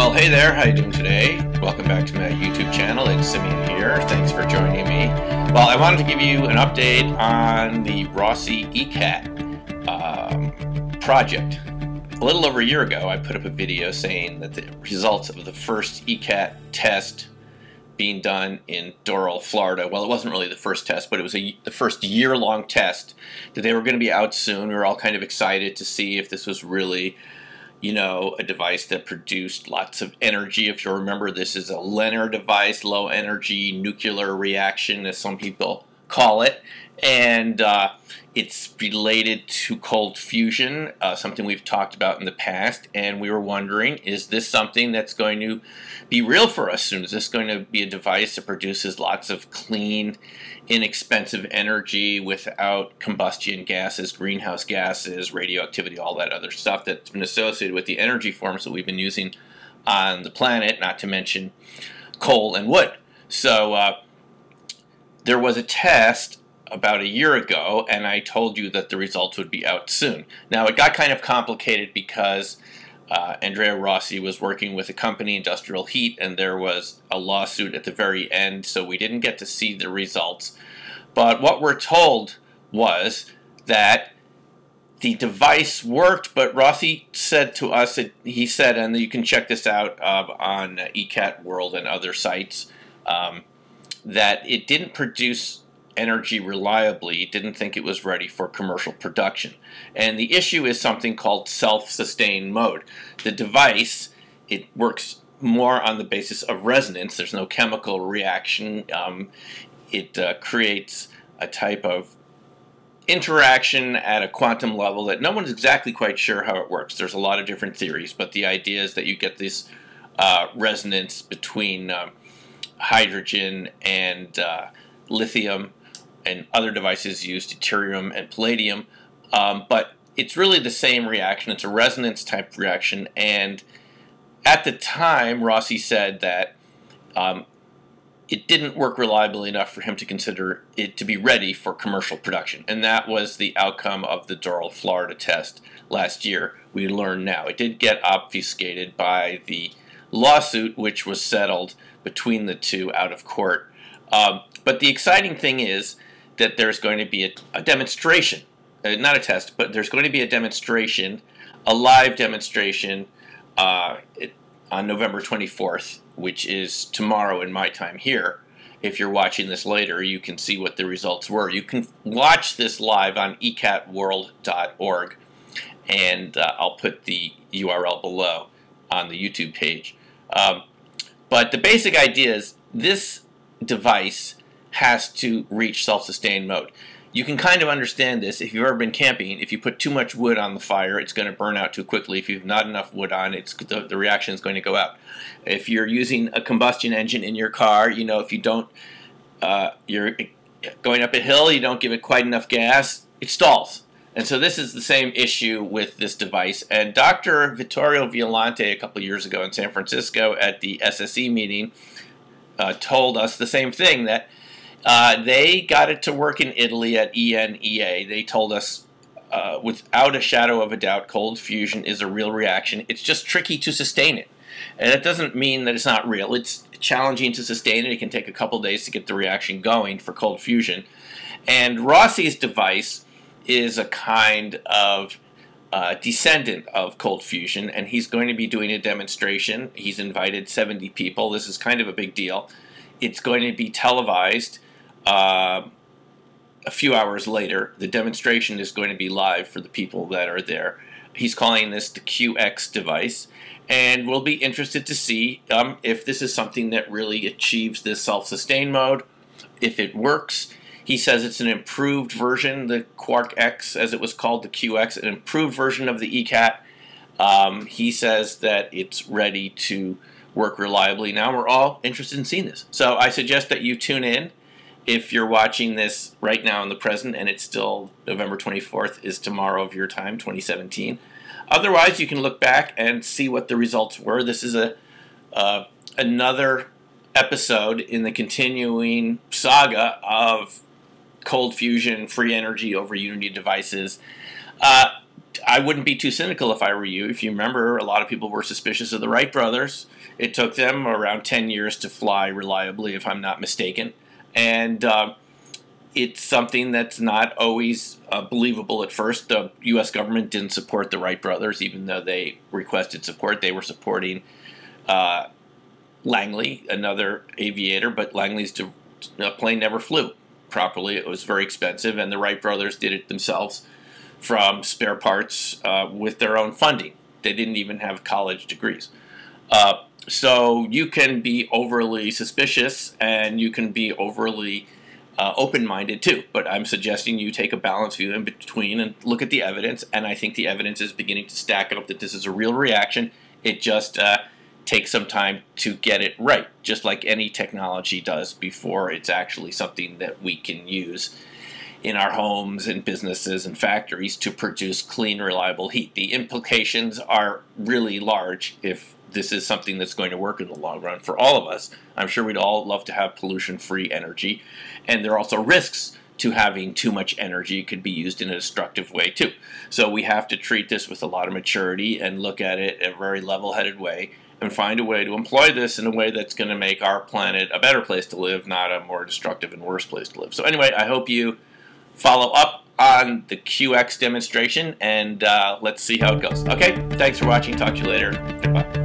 Well, hey there, how you doing today? Welcome back to my YouTube channel. It's Simeon here. Thanks for joining me. Well, I wanted to give you an update on the Rossi ecat project. A little over a year ago, I put up a video saying that the results of the first ecat test being done in Doral, Florida, well, it wasn't really the first test, but it was the first year-long test, that they were going to be out soon. We were all kind of excited to see if this was really, you know, a device that produced lots of energy. If you remember, this is a LENR device, low energy nuclear reaction, as some people call it, and it's related to cold fusion, something we've talked about in the past, and we were wondering, is this something that's going to be real for us soon? Is this going to be a device that produces lots of clean, inexpensive energy without combustion gases, greenhouse gases, radioactivity, all that other stuff that's been associated with the energy forms that we've been using on the planet, not to mention coal and wood? So there was a test about a year ago, and I told you that the results would be out soon. Now, it got kind of complicated because Andrea Rossi was working with a company, Industrial Heat, and there was a lawsuit at the very end, so we didn't get to see the results. But what we're told was that the device worked, but Rossi said to us, he said, and you can check this out on ecat World and other sites, that it didn't produce energy reliably, didn't think it was ready for commercial production. And the issue is something called self-sustained mode. The device, it works more on the basis of resonance. There's no chemical reaction. It creates a type of interaction at a quantum level that no one's exactly quite sure how it works. There's a lot of different theories, but the idea is that you get this resonance between hydrogen and lithium, and other devices use deuterium and palladium, but it's really the same reaction. It's a resonance type reaction, and at the time Rossi said that it didn't work reliably enough for him to consider it to be ready for commercial production, and that was the outcome of the Doral, Florida test last year. We learn now. It did get obfuscated by the lawsuit, which was settled between the two out of court. But the exciting thing is that there's going to be a demonstration, not a test, but there's going to be a demonstration, a live demonstration on November 24th, which is tomorrow in my time here. If you're watching this later, you can see what the results were. You can watch this live on ecatworld.org, and I'll put the URL below on the YouTube page. But the basic idea is this device has to reach self-sustained mode. You can kind of understand this if you've ever been camping. If you put too much wood on the fire, it's going to burn out too quickly. If you've not enough wood on, the reaction is going to go out. If you're using a combustion engine in your car, you know, if you don't, you're going up a hill, you don't give it quite enough gas, it stalls. And so this is the same issue with this device. And Dr. Vittorio Violante, a couple of years ago in San Francisco at the SSE meeting, told us the same thing, that they got it to work in Italy at ENEA. They told us without a shadow of a doubt, cold fusion is a real reaction. It's just tricky to sustain it. And it doesn't mean that it's not real. It's challenging to sustain it. It can take a couple days to get the reaction going for cold fusion. And Rossi's device is a kind of descendant of cold fusion, and he's going to be doing a demonstration. He's invited 70 people. This is kind of a big deal. It's going to be televised a few hours later. The demonstration is going to be live for the people that are there. He's calling this the QX device, and we'll be interested to see if this is something that really achieves this self-sustained mode, if it works. He says it's an improved version, the Quark X, as it was called, the QX, an improved version of the ecat. He says that it's ready to work reliably. Now we're all interested in seeing this. So I suggest that you tune in. If you're watching this right now in the present, and it's still November 24th is tomorrow of your time, 2017. Otherwise, you can look back and see what the results were. This is another episode in the continuing saga of cold fusion, free energy over Unity devices. I wouldn't be too cynical if I were you. If you remember, a lot of people were suspicious of the Wright brothers. It took them around 10 years to fly reliably, if I'm not mistaken. And it's something that's not always believable at first. The U.S. government didn't support the Wright brothers, even though they requested support. They were supporting Langley, another aviator, but Langley's plane never flew properly. It was very expensive, and the Wright brothers did it themselves from spare parts with their own funding. They didn't even have college degrees. So you can be overly suspicious, and you can be overly open-minded too, but I'm suggesting you take a balanced view in between and look at the evidence, and I think the evidence is beginning to stack up that this is a real reaction. It just takes some time to get it right, just like any technology does before it's actually something that we can use in our homes and businesses and factories to produce clean, reliable heat. The implications are really large if this is something that's going to work in the long run for all of us. I'm sure we'd all love to have pollution-free energy, and there are also risks to having too much energy. It could be used in a destructive way too. So we have to treat this with a lot of maturity and look at it in a very level-headed way and find a way to employ this in a way that's going to make our planet a better place to live, not a more destructive and worse place to live. So anyway, I hope you follow up on the QX demonstration, and let's see how it goes. Okay, thanks for watching. Talk to you later. Goodbye.